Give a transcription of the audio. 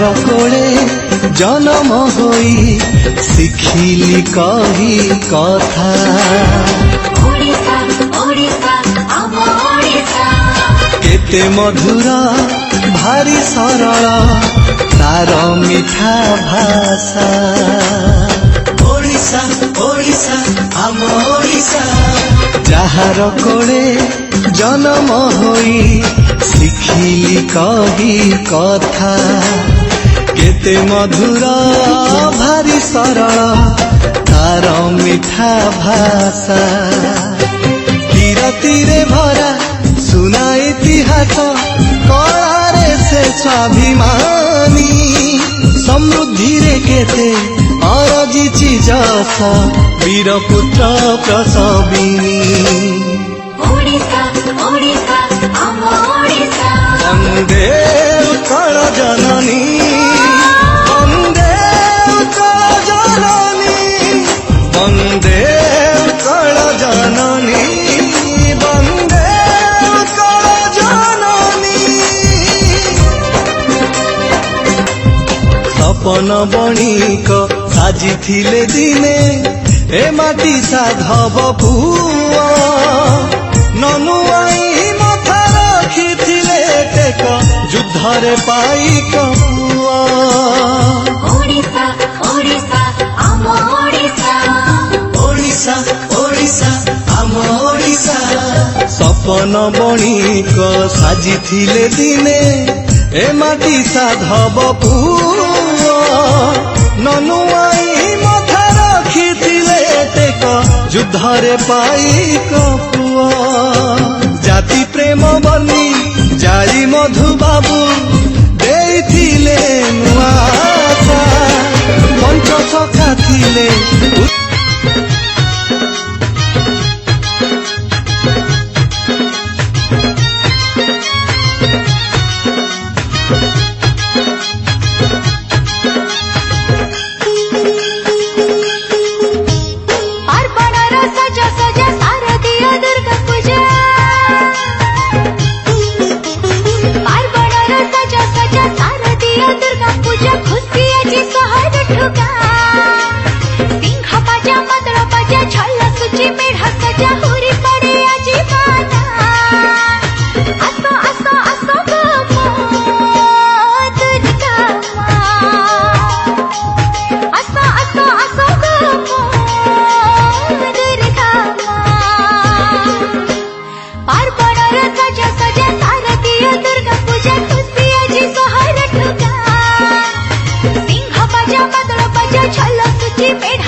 ଯାହାର କୋଳେ ଜନମ ହୋଇ ଶିଖିଲି କହି କଥା। ଓଡ଼ିଶା ଓଡ଼ିଶା ଆମ ଓଡ଼ିଶା କେତେ ମଧୁର ଭାରି ସରଳ ତାର ମିଠା ଭାଷା। ଓଡ଼ିଶା ଓଡ଼ିଶା ଆମ ଓଡ଼ିଶା ଯାହାର କୋଳେ ଜନମ ହୋଇ ଶିଖିଲି କହି କଥା। କେତେ ମଧୁର ଭାରି ସରଳ ତାର ମିଠା ଭାଷା। କିରତିରେ ଭରା ସୁନା ଇତିହାସ କଳାରେ ସେ ସ୍ୱାଭିମାନୀ। ସମୃଦ୍ଧିରେ କେତେ ଅରଜିଛି ଯଶ ବୀରପୁତ୍ର ପ୍ରସବିନୀ। ଓଡ଼ିଶା ଓଡ଼ିଶା ଆମ ଓଡ଼ିଶା ବନ୍ଦେ ଉତ୍କଳ ଜନନୀ ବନ୍ଦେ ଉତ୍କଳ ଜନନୀ ବନ୍ଦେ ଉତ୍କଳ ଜନନୀ ବନ୍ଦେ ଉତ୍କଳ ଜନନୀ। ସପନ ବଣିକ ସାଜିଥିଲେ ଦିନେ ଏ ମାଟି ସାଧବ ପୁଅ। ନନୁଆଇ ମଥା ରଖିଥିଲେ ଟେକ ଯୁଦ୍ଧରେ ପାଇକ ପୁଅ। ଓଡ଼ିଶା ଓଡ଼ିଶା ଆମ ଓଡ଼ିଶା ଓଡ଼ିଶା ଓଡ଼ିଶା ଆମ ଓଡ଼ିଶା। ସପନ ବଣିକ ସାଜିଥିଲେ ଦିନେ ଏ ମାଟି ସାଧବ ପୁଅ। ନନୁଆଇ ମଥା ରଖିଥିଲେ ଟେକ ଯୁଦ୍ଧରେ ପାଇକ ପୁଅ। ଜାତି ପ୍ରେମ ବନି ଜାଳି ମଧୁବାବୁ ଦେଇଥିଲେ ନୂଆ ଆଶା। ପଞ୍ଚ ସଖା ଥିଲେ ପାର୍ବଣର ସଜ ସଜ ଶାରଦୀୟ ଦୁର୍ଗା ପୂଜା। ପାର୍ବଣର ସଜ ସଜ ଶାରଦୀୟ ଦୁର୍ଗା ପୂଜା ଖୁସି ଆଜି ସହର ଠୁକା। ସିଂହ ବାଜା ମଦଳ ବାଜା ଝଲ ସୁଚି ମେଢ ସଜା ହୁରି ପଡେ ଆଜି ବାନା। ଆସ ଆସ ଆସ ଗୋ ମୋ ଦୁର୍ଗା ମା। ଆସ ଆସ ଆସ ଗୋ ମୋ ଦୁର୍ଗା ମା। ପାର୍ବଣର ସଜ ସଜ ଶାରଦୀୟ ଦୁର୍ଗା ପୂଜା ଖୁସି ଆଜି ସହର ଠୁକା। ସିଂହ ବାଜା ମଦଳ ବାଜା ଝଲ ସୁଚି ମେଢ